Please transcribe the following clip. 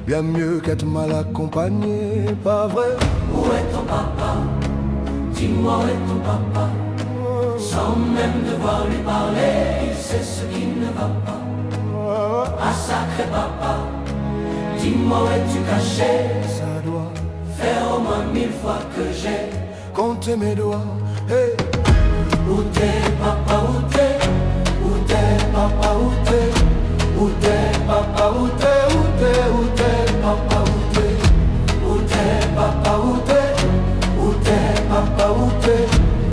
bien mieux qu'être mal accompagné, pas vrai? Où est ton papa? Dis-moi où est ton papa? Sans même devoir lui parler, il sait ce qui ne va pas. Ah sacré papa, dis-moi où es-tu caché? Ça doit faire au moins 1000 fois que j'ai compté mes doigts. Hey. Où t'es papa, où t'es? Où t'es papa, où t'es? Où t'es papa, où t'es?